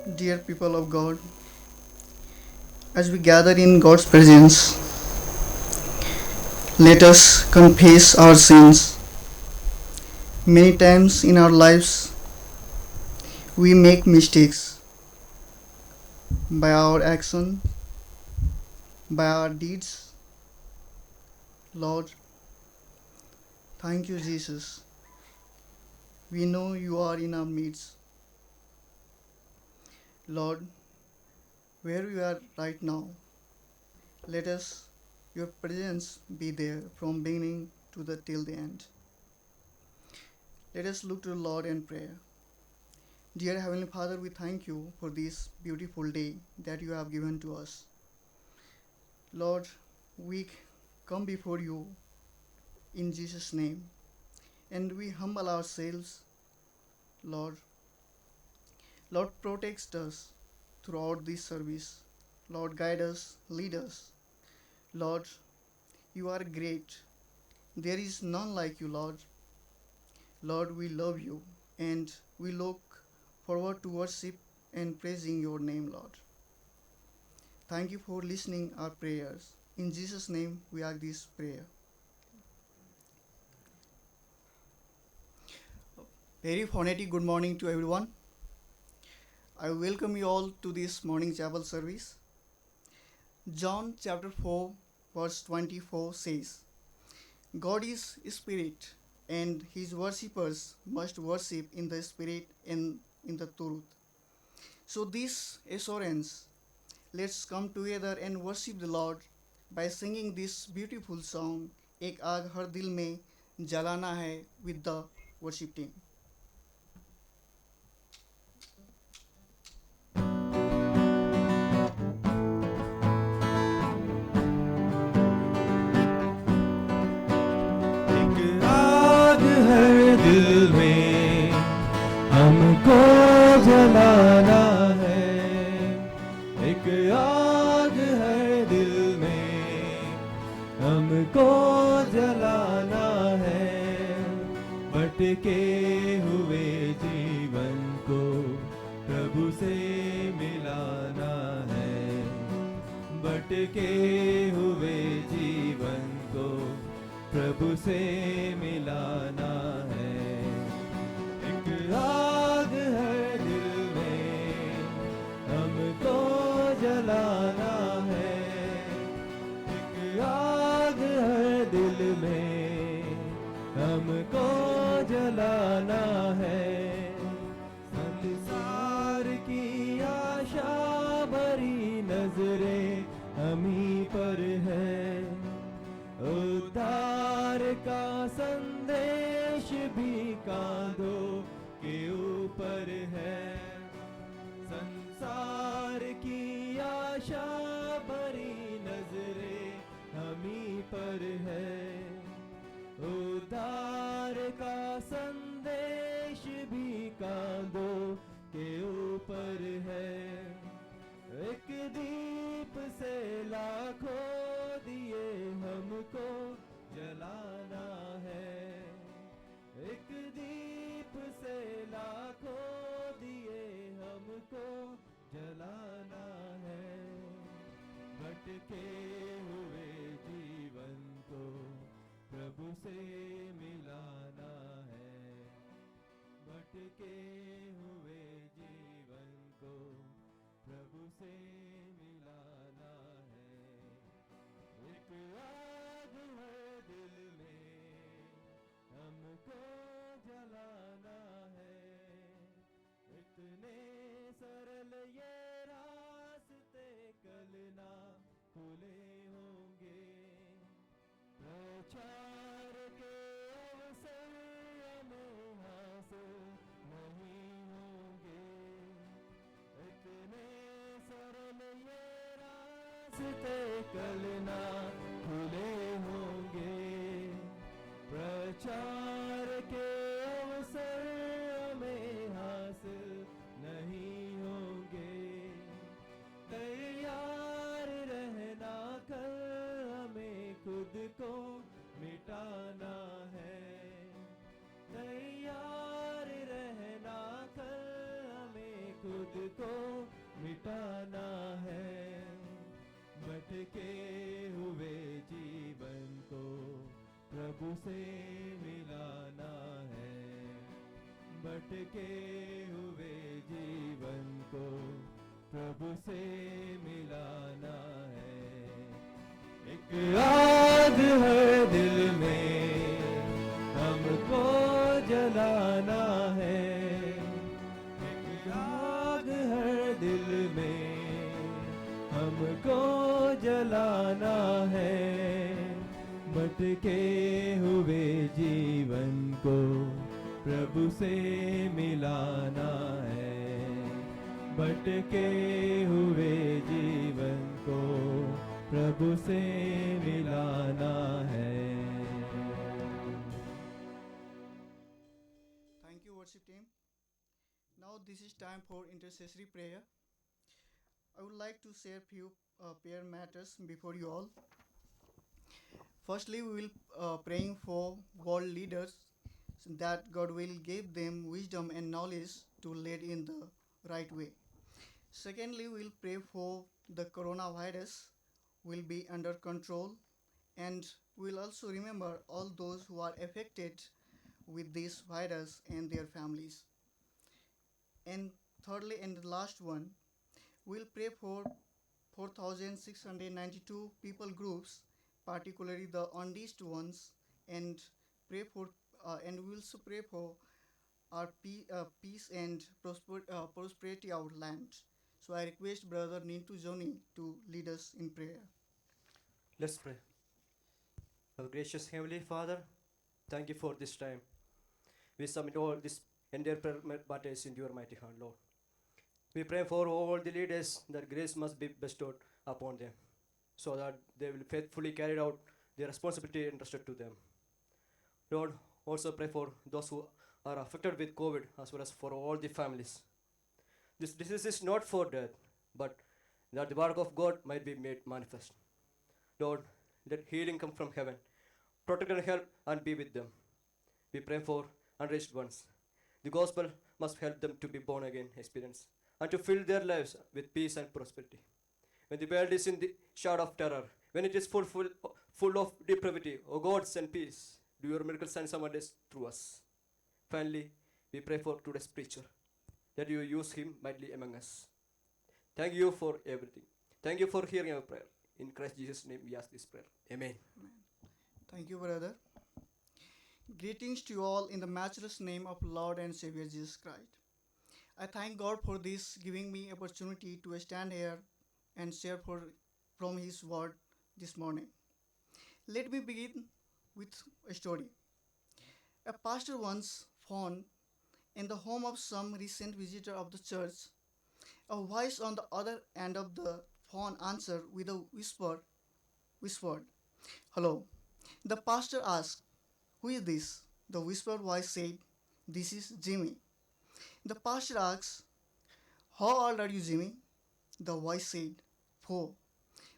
Dear people of God, as we gather in God's presence, let us confess our sins. Many times in our lives, we make mistakes by our action, by our deeds. Lord, thank you, Jesus. We know you are in our midst. Lord, where we are right now, let us, your presence be there from beginning to the till the end. Let us look to the Lord and pray. Dear Heavenly Father, we thank you for this beautiful day that you have given to us. Lord, we come before you in Jesus' name and we humble ourselves. Lord, Lord, protect us throughout this service. Lord, guide us, lead us. Lord, you are great. There is none like you, Lord. Lord, we love you and we look forward to worship and praising your name, Lord. Thank you for listening our prayers. In Jesus' name we ask this prayer. Very phonetic good morning to everyone. I welcome you all to this morning chapel service. John chapter 4 verse 24 says, God is spirit and his worshippers must worship in the spirit and in the truth. So this assurance, let's come together and worship the Lord by singing this beautiful song, Ek Aag Har Dil Mein Jalana Hai with the worship team. एक आग है दिल में हमको जलाना है एक आग है दिल में हमको जलाना है भटके हुए जीवन को प्रभु से मिलाना है भटके हुए जीवन को प्रभु से मिलाना है एक आग है दिल में हमको जलाना है एक आग है दिल में हमको जलाना है संसार की आशा भरी नजरें हमी पर है उद्धार का संदेश भी कांधों के ऊपर है संसार की आशा भरी नजरें हमी पर है उद्धार का संदेश भी कांधों के ऊपर है एक दीप से लाखों दिए हमको जलाना है एक दीप से लाखों दिए हमको जलाना है भटके हुए जीवन को प्रभु से मिलाना है भटके हुए जीवन को प्रभु से मिलाना है एक आग है दिल में हमको जलाना है इतने सरल ये रास्ते कल ना खुले होंगे प्रचार के अवसर हमें हासिल नहीं होंगे इतने सरल ये रास्ते कल ना खुले होंगे प्रचार के अवसर हमें हासिल नहीं होंगे तैयार रहना कल हमें खुद को मिटा खुद को मिटाना है, भटके हुए जीवन को प्रभु से मिलाना है, भटके हुए जीवन को प्रभु से मिलाना है। एक आग है दिल में हमको जलाना है, एक आग है दिल में हमको जलाना है, भटके हुए जीवन को प्रभु से मिलाना है, भटके हुए जीवन को प्रभु से मिलाना है। Thank you, worship team. Now this is time for intercessory prayer. I would like to share few prayer matters before you all. Firstly, we will praying for world leaders so that God will give them wisdom and knowledge to lead in the right way. Secondly, we will pray for the coronavirus will be under control, and we will also remember all those who are affected with this virus and their families. And thirdly, and the last one, we'll pray for 4,692 people groups, particularly the unreached ones, and pray for and we will also pray for our peace and prosperity our land. So I request Brother Nintu Joni to lead us in prayer. Let's pray. Our gracious Heavenly Father, thank you for this time. We submit all this entire prayer matters into your mighty hand, Lord. We pray for all the leaders that grace must be bestowed upon them, so that they will faithfully carry out the responsibility entrusted to them. Lord, also pray for those who are affected with COVID, as well as for all the families. This disease is not for death, but that the work of God might be made manifest. Lord, let healing come from heaven. Protect and help and be with them. We pray for unreached ones. The gospel must help them to be born again experience and to fill their lives with peace and prosperity. When the world is in the shadow of terror, when it is full of depravity, O God, send peace. Do your miracle signs and wonders through us. Finally, we pray for today's preacher, that you use him mightily among us. Thank you for everything. Thank you for hearing our prayer. In Christ Jesus' name we ask this prayer. Amen. Thank you, brother. Greetings to you all in the matchless name of Lord and Savior Jesus Christ. I thank God for this giving me opportunity to stand here and share from His word this morning. Let me begin with a story. A pastor once found in the home of some recent visitor of the church a voice on the other end of the phone answered with a whispered, "Hello." The pastor asked, "Who is this?" The whispered voice said, "This is Jimmy." The pastor asked, "How old are you, Jimmy?" The voice said, "4."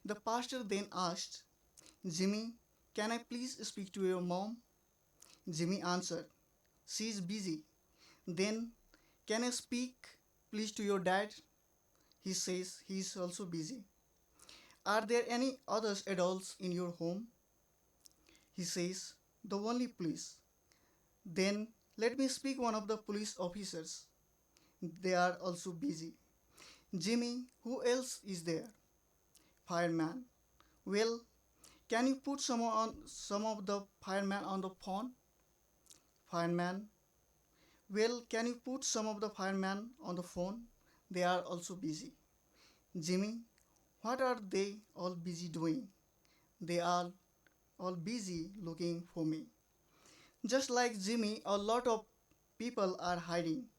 The pastor then asked, "Jimmy, can I please speak to your mom?" Jimmy answered, "She is busy." Then, "Can I speak please to your dad?" He says he is also busy. "Are there any other adults in your home?" He says, "The only police." "Then let me speak one of the police officers." They are also busy. "Jimmy, who else is there?" "Fireman." "Well, can you put some of the firemen on the phone?" "Fireman." "Well, can you put some of the firemen on the phone? They are also busy." "Jimmy, what are they all busy doing?" "They are all busy looking for me." Just like Jimmy, a lot of people are hiding.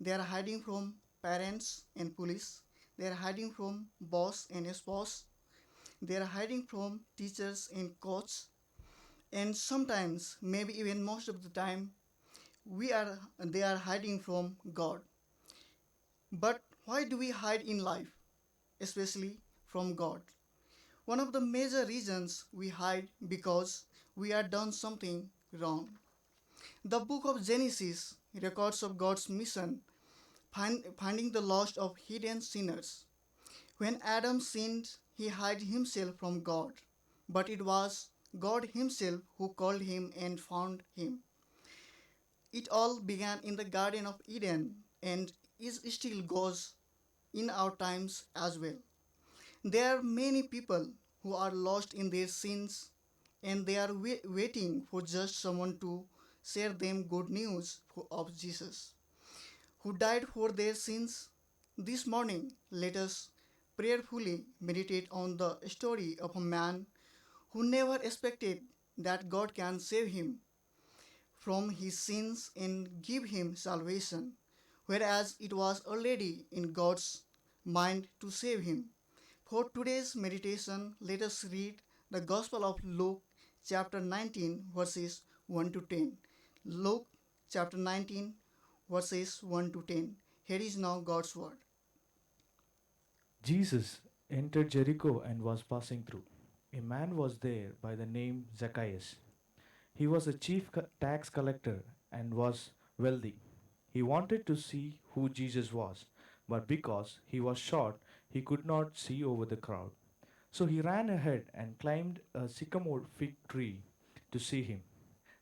They are hiding from parents and police. They are hiding from boss and spouse. They are hiding from teachers and coach. And sometimes, maybe even most of the time, they are hiding from God. But why do we hide in life, especially from God? One of the major reasons we hide because we have done something wrong. The book of Genesis records of God's mission finding the lost of hidden sinners. When Adam sinned, he hid himself from God, but it was God Himself who called him and found him. It all began in the Garden of Eden and is still goes in our times as well. There are many people who are lost in their sins and they are waiting for just someone to share them good news of Jesus, who died for their sins. This morning, let us prayerfully meditate on the story of a man who never expected that God can save him from his sins and give him salvation, whereas it was already in God's mind to save him. For today's meditation, let us read the Gospel of Luke, chapter 19, verses 1 to 10. Luke, chapter 19, verses 1 to 10. Here is now God's word. Jesus entered Jericho and was passing through. A man was there by the name Zacchaeus. He was a chief tax collector and was wealthy. He wanted to see who Jesus was, but because he was short, he could not see over the crowd. So he ran ahead and climbed a sycamore fig tree to see him,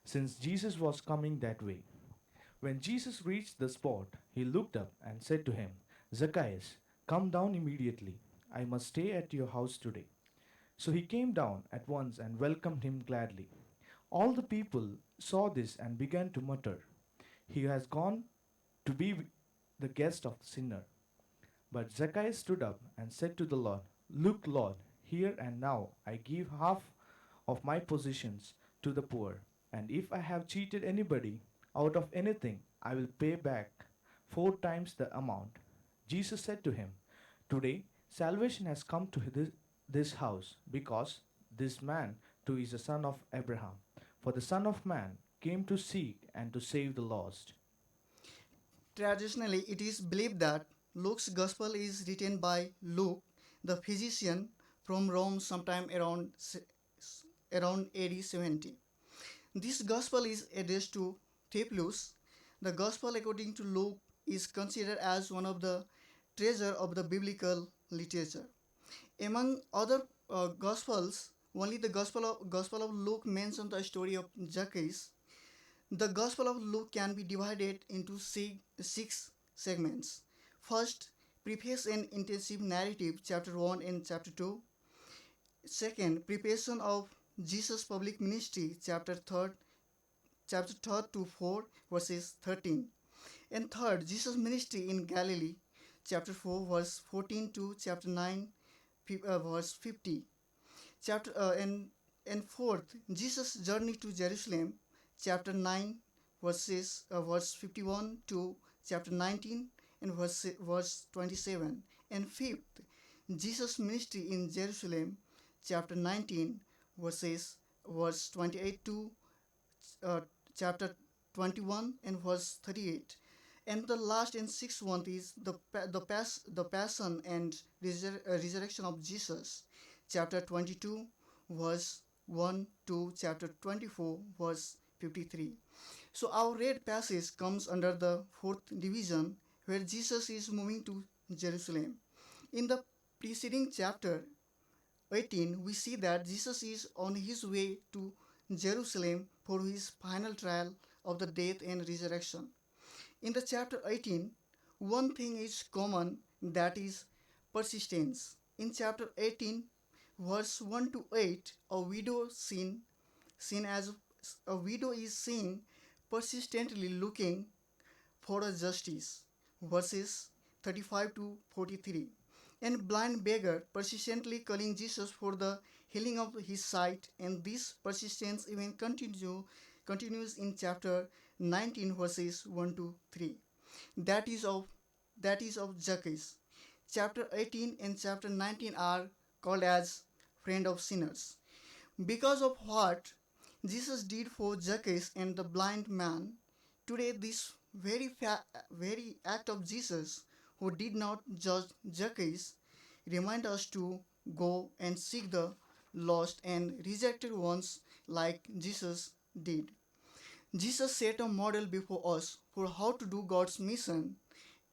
since Jesus was coming that way. When Jesus reached the spot, he looked up and said to him, Zacchaeus, come down immediately. I must stay at your house today. So he came down at once and welcomed him gladly. All the people saw this and began to mutter, he has gone to be the guest of the sinner. But Zacchaeus stood up and said to the Lord, look, Lord, here and now I give half of my possessions to the poor, and if I have cheated anybody out of anything, I will pay back 4 times the amount. Jesus said to him, today salvation has come to this house, because this man too is a son of Abraham. For the Son of Man came to seek and to save the lost. Traditionally, it is believed that Luke's Gospel is written by Luke, the physician from Rome, sometime around AD 70. This Gospel is addressed to Theophilus. The Gospel, according to Luke, is considered as one of the treasure of the biblical literature. Among other Gospels, only the Gospel of Luke mentions the story of Zacchaeus. The Gospel of Luke can be divided into six segments. First, preface and intensive narrative, chapter 1 and chapter 2. Second, preparation of Jesus' public ministry, chapter 3 to 4, verses 13. And third, Jesus' ministry in Galilee, chapter 4, verse 14 to chapter 9, verse 50. Chapter and fourth, Jesus' journey to Jerusalem, chapter 9, verse 51 to chapter 19 and verse 27. And fifth, Jesus' ministry in Jerusalem, chapter 19, verse 28 to uh, chapter 21 and verse 38. And the last and sixth one is the passion and resurrection of Jesus, chapter 22, verse 1 to chapter 24, verse 53. So our read passage comes under the fourth division, where Jesus is moving to Jerusalem. In the preceding chapter 18, we see that Jesus is on his way to Jerusalem for his final trial of the death and resurrection. In the chapter 18, one thing is common, that is persistence. In chapter 18, verse 1 to 8, a widow is seen persistently looking for a justice. Verses 35 to 43. And blind beggar persistently calling Jesus for the healing of his sight, and this persistence even continues in chapter 19, verses 1 to 3. That is of Zacchaeus. Chapter 18 and chapter 19 are called as friend of sinners. Because of what Jesus did for Zacchaeus and the blind man, today this very act of Jesus, who did not judge Zacchaeus, remind us to go and seek the lost and rejected ones like Jesus did. Jesus set a model before us for how to do God's mission,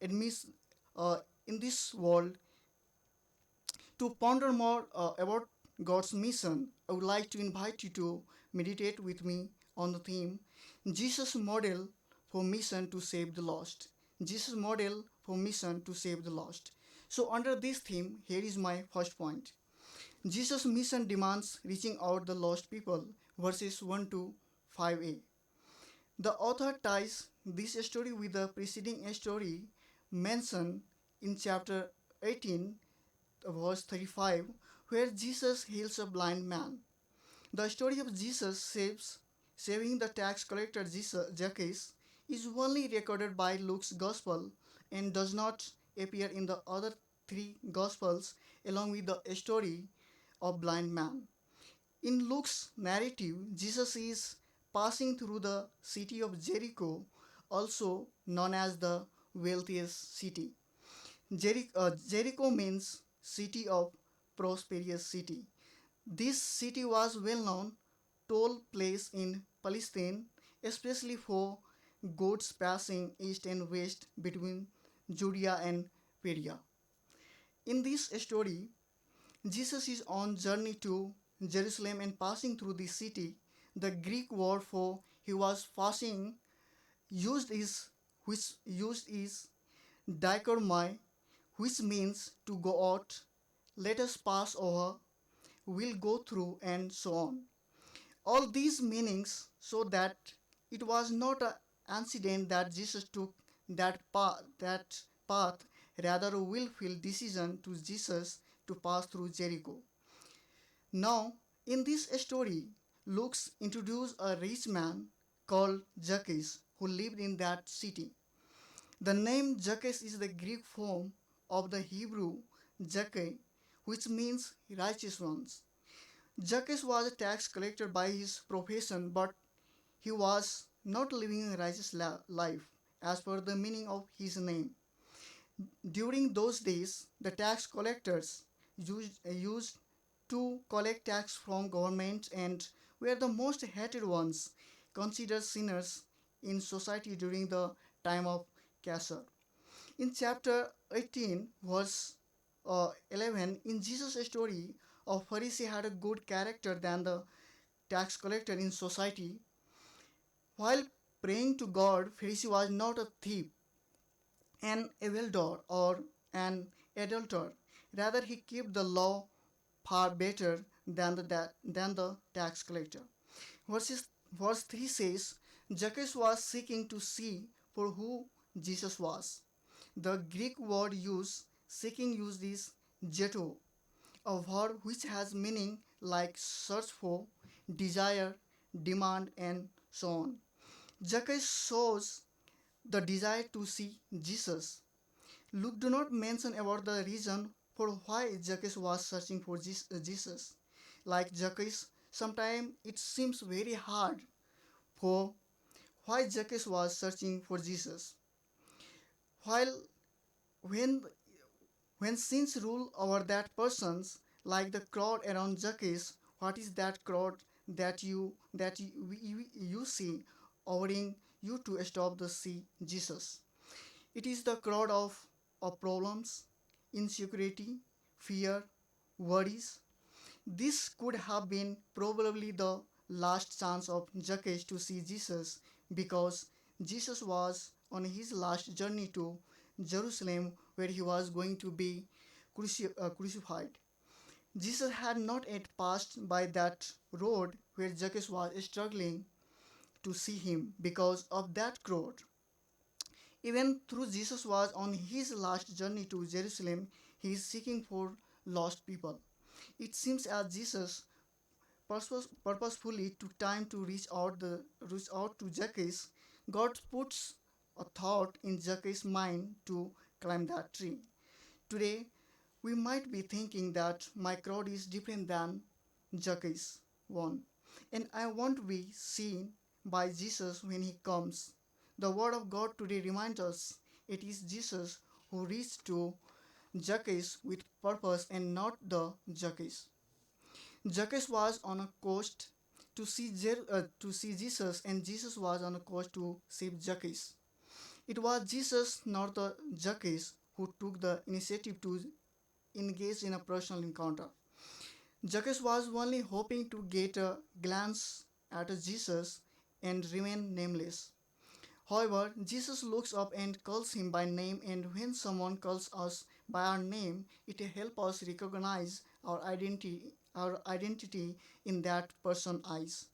admits in this world. To ponder more about God's mission, I would like to invite you to meditate with me on the theme Jesus' model for mission to save the lost. Jesus' model for mission to save the lost. So, under this theme, here is my first point. Jesus' mission demands reaching out the lost people, verses 1 to 5a. The author ties this story with the preceding story mentioned in chapter 18, verse 35, where Jesus heals a blind man. The story of Jesus saving the tax collector Zacchaeus is only recorded by Luke's Gospel and does not appear in the other three Gospels along with the story of blind man. In Luke's narrative, Jesus is passing through the city of Jericho, also known as the wealthiest city. Jericho means city of prosperous city. This city was well known toll place in Palestine, especially for goods passing east and west between Judea and Perea. In this story, Jesus is on journey to Jerusalem and passing through the city. The Greek word for he was passing used is dichormai, which means to go out, let us pass over, will go through, and so on. All these meanings show that it was not an accident that Jesus took that path, rather a willful decision to Jesus to pass through Jericho. Now, in this story, Luke introduces a rich man called Zacchaeus who lived in that city. The name Zacchaeus is the Greek form of the Hebrew Zacchae, which means righteous ones. Zacchaeus was a tax collector by his profession, but he was not living a righteous life as per the meaning of his name. During those days, the tax collectors used to collect tax from government and were the most hated ones, considered sinners in society during the time of Caesar. In chapter 18, verse 11, in Jesus' story, a Pharisee had a good character than the tax collector in society. While praying to God, Pharisee was not a thief, an evildoer, or an adulterer. Rather, he kept the law far better than the tax collector. Verses, verse 3 says, Zacchaeus was seeking to see for who Jesus was. The Greek word used seeking used is jeto, a word which has meaning like search for, desire, demand, and so on. Zacchaeus shows the desire to see Jesus. Luke do not mention about the reason for why Zacchaeus was searching for Jesus. Like Zacchaeus, sometimes it seems very hard for why Zacchaeus was searching for Jesus. While when when sins rule over that person's, like the crowd around Zacchaeus, what is that crowd that you see ordering you to stop the see Jesus? It is the crowd of problems, insecurity, fear, worries. This could have been probably the last chance of Zacchaeus to see Jesus because Jesus was on his last journey to Jerusalem where he was going to be crucified. Jesus had not yet passed by that road where Zacchaeus was struggling to see him because of that crowd. Even though Jesus was on his last journey to Jerusalem, he is seeking for lost people. It seems as Jesus purposefully took time to reach out to Zacchaeus. God puts a thought in Zacchaeus' mind to climb that tree. Today, we might be thinking that my crowd is different than Zacchaeus one, and I want to be seen by Jesus when he comes. The word of God today reminds us it is Jesus who reached to Zacchaeus with purpose and not the Zacchaeus. Zacchaeus was on a coast to see Jesus, and Jesus was on a coast to save Zacchaeus. It was Jesus, not the Zacchaeus, who took the initiative to engage in a personal encounter. Zacchaeus was only hoping to get a glance at Jesus and remain nameless. However, Jesus looks up and calls him by name, and when someone calls us by our name, it helps us recognize our identity in that person's eyes.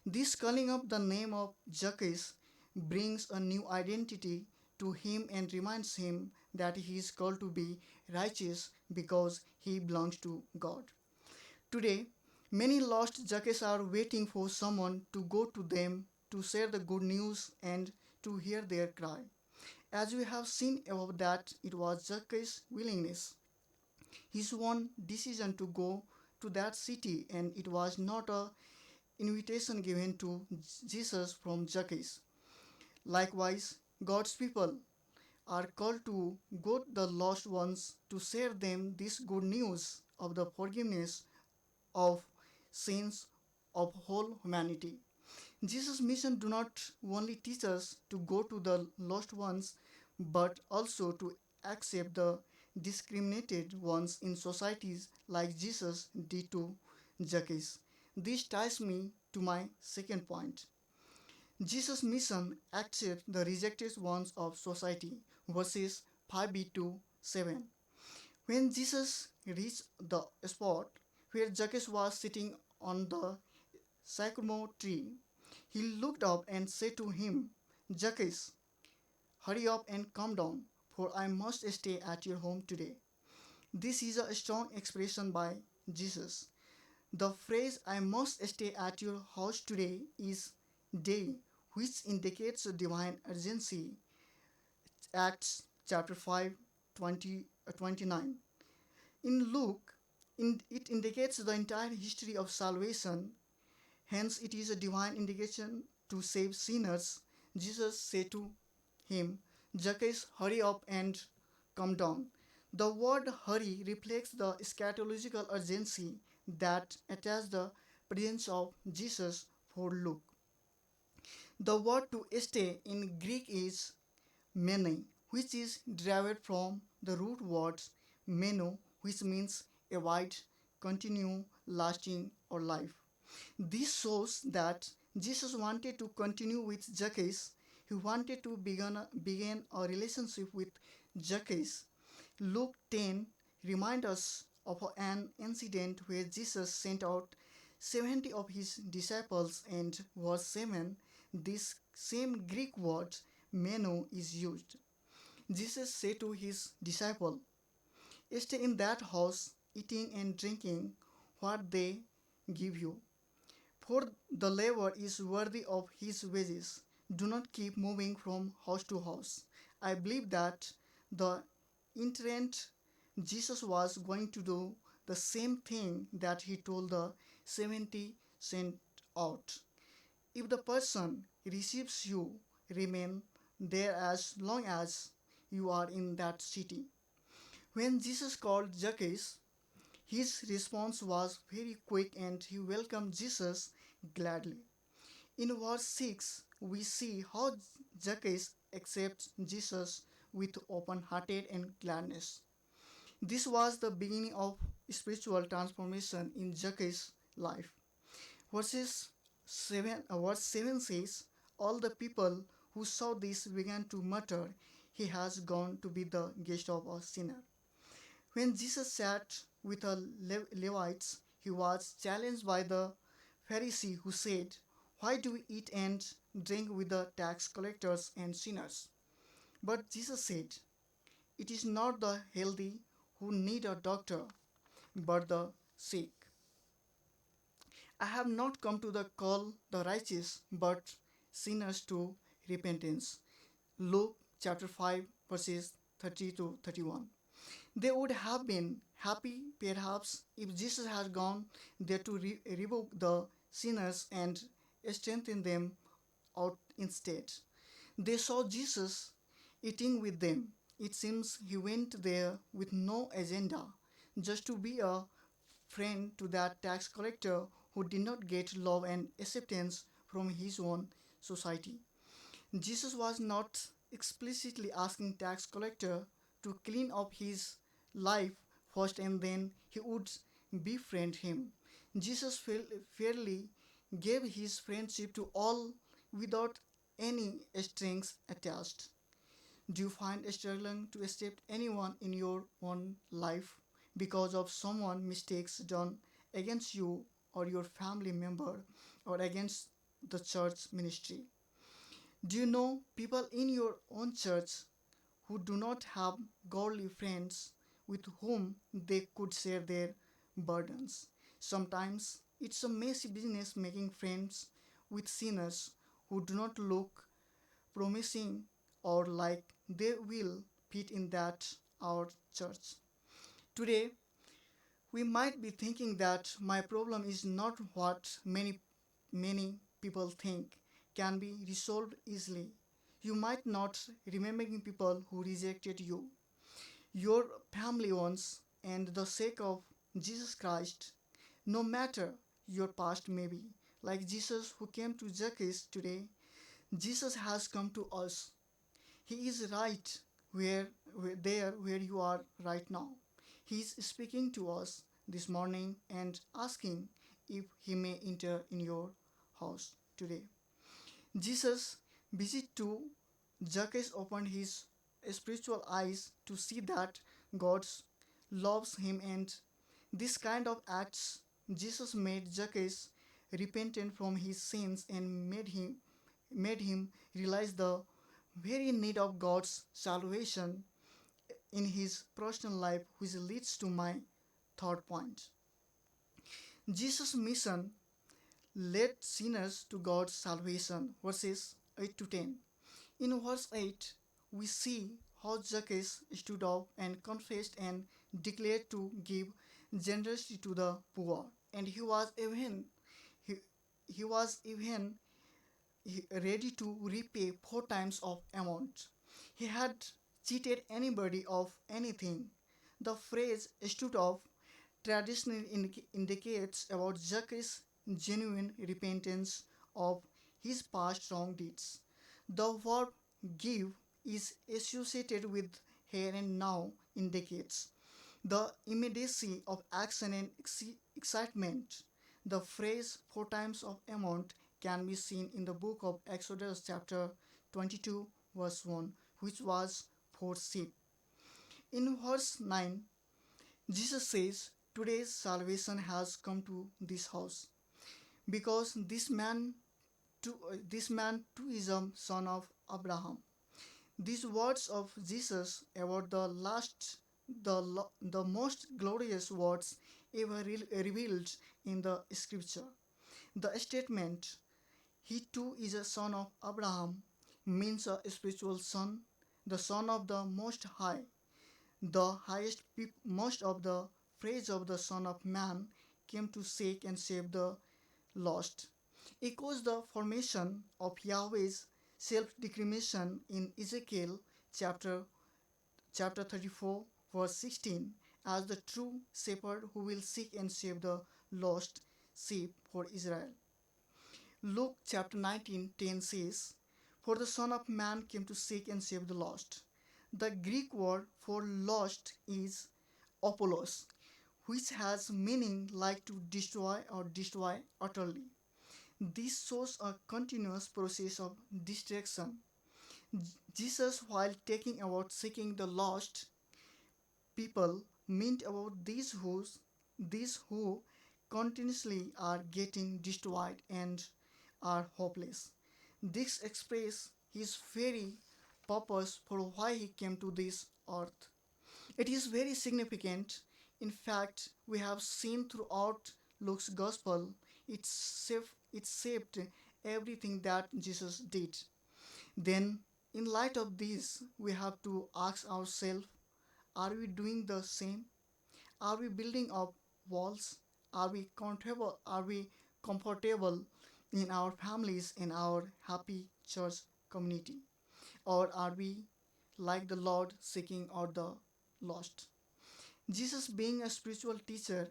This calling up the name of Zacchaeus brings a new identity to him and reminds him that he is called to be righteous because he belongs to God. Today, many lost Zacchaeus are waiting for someone to go to them to share the good news and to hear their cry. As we have seen above that it was Zacchaeus' willingness, his own decision to go to that city, and it was not a invitation given to Jesus from Zacchaeus. Likewise, God's people are called to go to the lost ones to share them this good news of the forgiveness of sins of whole humanity. Jesus' mission do not only teach us to go to the lost ones, but also to accept the discriminated ones in societies like Jesus did to Zacchaeus. This ties me to my second point. Jesus' mission accepts the rejected ones of society, verses 5b to 7. When Jesus reached the spot where Zacchaeus was sitting on the sycamore tree, he looked up and said to him, Zacchaeus, hurry up and come down, for I must stay at your home today. This is a strong expression by Jesus. The phrase I must stay at your house today is day, which indicates a divine urgency. Acts chapter 5, 29. In Luke, it indicates the entire history of salvation. Hence, it is a divine indication to save sinners. Jesus said to him, Zacchaeus, hurry up and come down. The word hurry reflects the eschatological urgency that attached the presence of Jesus for Luke. The word to stay in Greek is mene, which is derived from the root words meno, which means abide, continue, lasting, or life. This shows that Jesus wanted to continue with Zacchaeus. He wanted to begin a relationship with Zacchaeus. Luke 10 reminds us of an incident where Jesus sent out 70 of his disciples, and verse 7, this same Greek word meno is used. Jesus said to his disciple, stay in that house, eating and drinking what they give you, for the laborer is worthy of his wages. Do not keep moving from house to house. I believe that the intent Jesus was going to do the same thing that he told the 70 sent out. If the person receives you, remain there as long as you are in that city. When Jesus called Zacchaeus, his response was very quick and he welcomed Jesus gladly. In verse 6, we see how Zacchaeus accepts Jesus with open hearted and gladness. This was the beginning of spiritual transformation in Zacchaeus' life. Verse 7 says, all the people who saw this began to mutter, he has gone to be the guest of a sinner. When Jesus sat with the Levites, he was challenged by the Pharisee who said, why do we eat and drink with the tax collectors and sinners? But Jesus said, it is not the healthy who need a doctor, but the sick. I have not come to the call the righteous, but sinners to repentance. Luke chapter 5 verses 30 to 31. They would have been happy perhaps if Jesus had gone there to rebuke the sinners and strengthen them out instead. They saw Jesus eating with them. It seems he went there with no agenda, just to be a friend to that tax collector who did not get love and acceptance from his own society. Jesus was not explicitly asking tax collector to clean up his life first and then he would befriend him. Jesus fairly gave his friendship to all without any strings attached. Do you find struggling to accept anyone in your own life because of someone mistakes done against you or your family member or against the church ministry? Do you know people in your own church who do not have godly friends with whom they could share their burdens? Sometimes it's a messy business making friends with sinners who do not look promising or like they will fit in that our church. Today, we might be thinking that my problem is not what many people think can be resolved easily. You might not remembering people who rejected you, your family once, and the sake of Jesus Christ, no matter your past may be. Like Jesus who came to Zacchaeus today, Jesus has come to us. He is right where you are right now. He is speaking to us this morning and asking if he may enter in your house today. Jesus visit to Zacchaeus opened his spiritual eyes to see that God loves him, and this kind of acts Jesus made Zacchaeus repentant from his sins and made him realize the very need of God's salvation in his personal life, which leads to my third point. Jesus' mission led sinners to God's salvation, verses 8 to 10. In verse 8, we see how Zacchaeus stood up and confessed and declared to give generously to the poor, and he, he was even ready to repay 4 times of amount. He had cheated anybody of anything. The phrase stood up traditionally indicates about Zacchaeus' genuine repentance of his past wrong deeds. The verb give is associated with here and now indicates the immediacy of action and excitement. The phrase 4 times of amount can be seen in the book of Exodus, chapter 22, verse 1, which was for sheep. In verse 9, Jesus says, today's salvation has come to this house because this man too is a son of Abraham. These words of Jesus about the most glorious words ever revealed in the scripture. The statement, he too is a son of Abraham, means a spiritual son, the son of the Most High. The most of the phrase of the Son of Man came to seek and save the lost echoes the formation of Yahweh's self-declaration in Ezekiel chapter chapter 34 verse 16 as the true shepherd who will seek and save the lost sheep for Israel. Luke chapter 19:10 says, "For the Son of Man came to seek and save the lost." The Greek word for lost is apollos, which has meaning like to destroy or destroy utterly. This shows a continuous process of destruction. Jesus, while talking about seeking the lost people, meant about these who continuously are getting destroyed and are hopeless. This expresses his very purpose for why he came to this earth. It is very significant. In fact, we have seen throughout Luke's gospel, it shaped everything that Jesus did. Then, in light of this, we have to ask ourselves, are we doing the same? Are we building up walls? Are we comfortable in our families in our happy church community? Or are we like the Lord seeking out the lost? Jesus, being a spiritual teacher,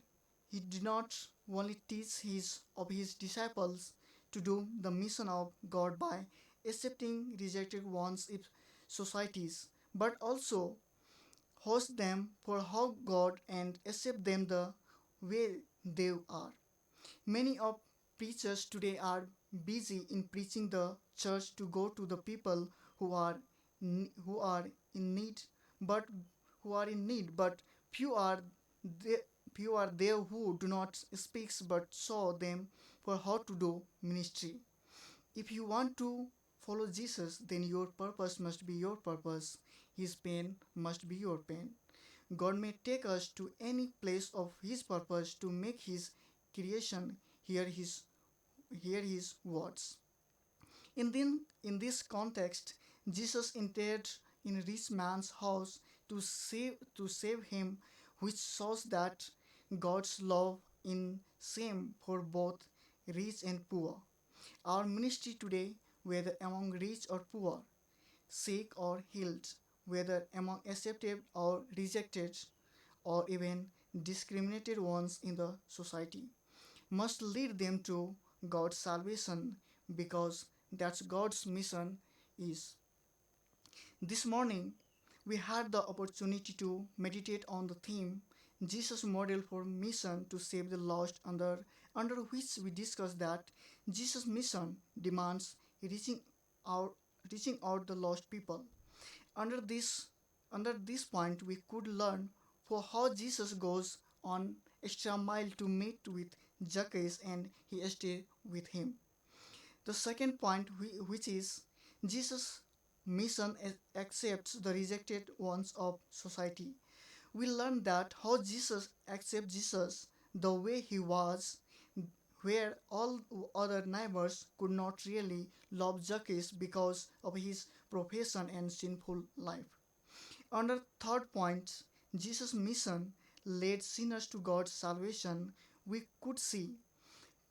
he did not only teach his disciples to do the mission of God by accepting rejected ones if societies, but also host them for how God and accept them the way they are. Many of preachers today are busy in preaching the church to go to the people who are who are in need, but but few are there, few are there who do not speak but saw them for how to do ministry. If you want to follow Jesus, then your purpose must be your purpose. His pain must be your pain. God may take us to any place of His purpose to make His creation hear His words. In this context, Jesus entered in a rich man's house to save him, which shows that God's love is same for both rich and poor. Our ministry today, whether among rich or poor, sick or healed, whether among accepted or rejected, or even discriminated ones in the society, must lead them to God's salvation because that's God's mission is. This morning, we had the opportunity to meditate on the theme Jesus model for mission to save the lost under which we discussed that Jesus mission demands reaching out reaching out the lost people. Under this under this point we could learn for how Jesus goes on extra mile to meet with Zacchaeus and he stay with him. The second point, which is Jesus' mission accepts the rejected ones of society. We learn that how Jesus accepts Jesus the way he was, where all other neighbors could not really love Zacchaeus because of his profession and sinful life. Under third point, Jesus' mission led sinners to God's salvation. We could see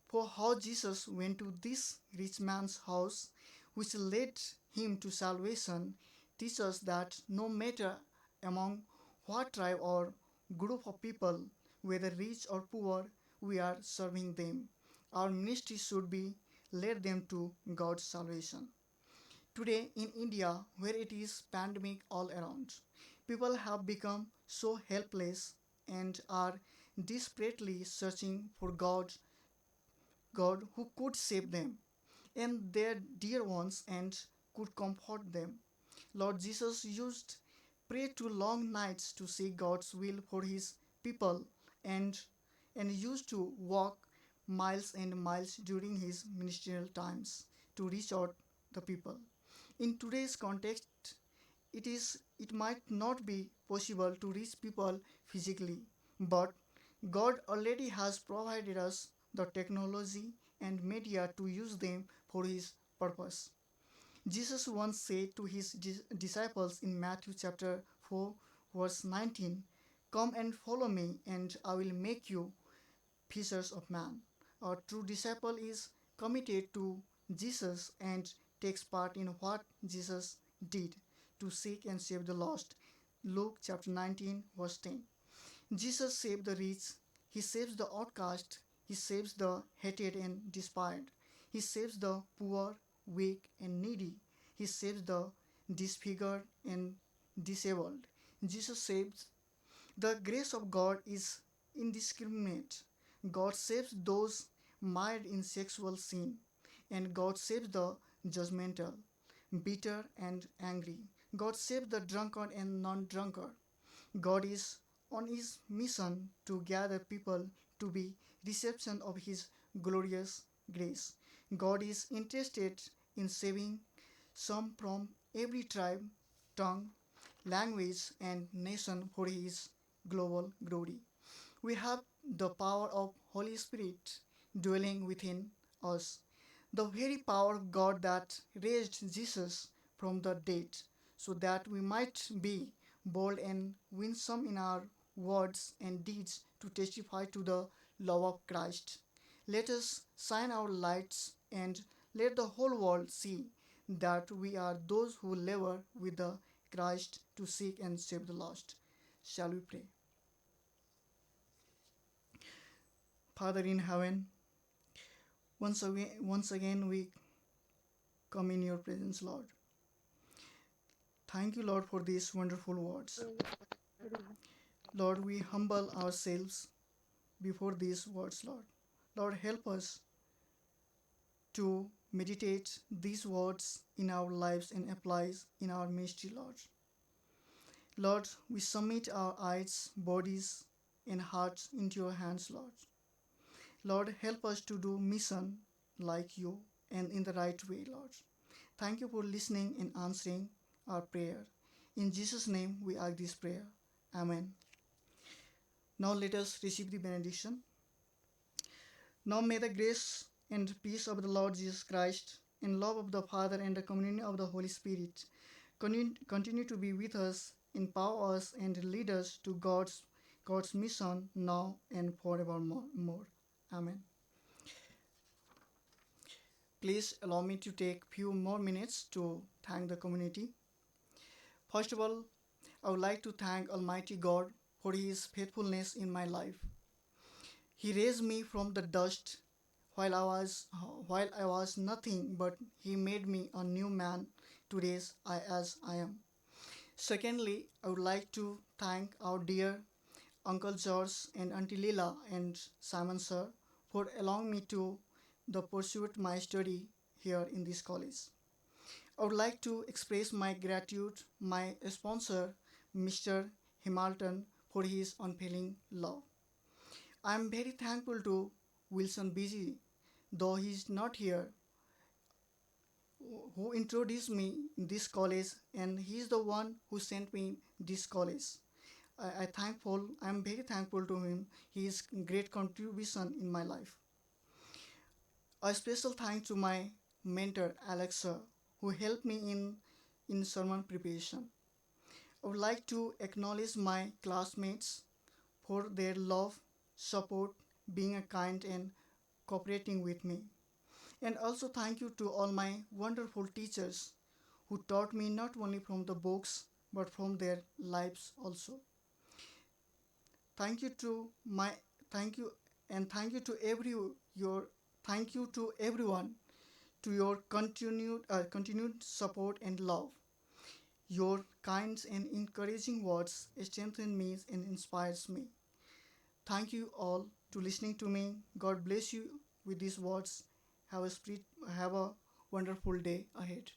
for how Jesus went to this rich man's house, which led him to salvation, teaches us that no matter among what tribe or group of people, whether rich or poor, we are serving them. Our ministry should be lead them to God's salvation. Today in India, where it is pandemic all around, people have become so helpless and are desperately searching for God who could save them and their dear ones and could comfort them. Lord Jesus used pray to long nights to seek God's will for his people and used to walk miles and miles during his ministerial times to reach out the people. In today's context, it might not be possible to reach people physically, but God already has provided us the technology and media to use them for his purpose. Jesus once said to his disciples in Matthew chapter 4 verse 19, "Come and follow me and I will make you fishers of man." A true disciple is committed to Jesus and takes part in what Jesus did to seek and save the lost. Luke chapter 19 verse 10. Jesus saves the rich, he saves the outcast, he saves the hated and despised, he saves the poor, weak, and needy, he saves the disfigured and disabled. Jesus saves. The grace of God is indiscriminate. God saves those mired in sexual sin, and God saves the judgmental, bitter, and angry. God saves the drunkard and non drunkard. God is on his mission to gather people to be reception of his glorious grace. God is interested in saving some from every tribe, tongue, language, and nation for his global glory. We have the power of Holy Spirit dwelling within us, the very power of God that raised Jesus from the dead, so that we might be bold and winsome in our words and deeds to testify to the love of Christ. Let us shine our lights and let the whole world see that we are those who labor with the Christ to seek and save the lost. Shall we pray? Father in heaven, once again we come in your presence, Lord. Thank you, Lord, for these wonderful words. Lord, we humble ourselves before these words, Lord. Lord, help us to meditate these words in our lives and apply in our ministry, Lord. Lord, we submit our eyes, bodies, and hearts into your hands, Lord. Lord, help us to do mission like you and in the right way, Lord. Thank you for listening and answering our prayer. In Jesus' name we ask this prayer. Amen. Now let us receive the benediction. Now may the grace and peace of the Lord Jesus Christ and love of the Father and the communion of the Holy Spirit continue to be with us, empower us, and lead us to God's mission now and forevermore. Amen. Please allow me to take few more minutes to thank the community. First of all, I would like to thank Almighty God for His faithfulness in my life. He raised me from the dust while I was nothing, but He made me a new man today as I am. Secondly, I would like to thank our dear Uncle George and Auntie Leela and Simon sir for allowing me to pursue my study here in this college. I would like to express my gratitude my sponsor Mr. Himalton for his unfailing love. I am very thankful to Wilson Busy, though he is not here, who introduced me in this college, and he is the one who sent me this college. I am very thankful to him. His great contribution in my life. A special thanks to my mentor Alexa, who helped me in sermon preparation. I would like to acknowledge my classmates for their love, support, being a kind and cooperating with me. And also thank you to all my wonderful teachers who taught me not only from the books but from their lives also. Thank you to my thank you and thank you to your thank you to everyone to your continued support and love. Your kind and encouraging words strengthen me and inspires me. Thank you all to listening to me. God bless you with these words. Have a wonderful day ahead.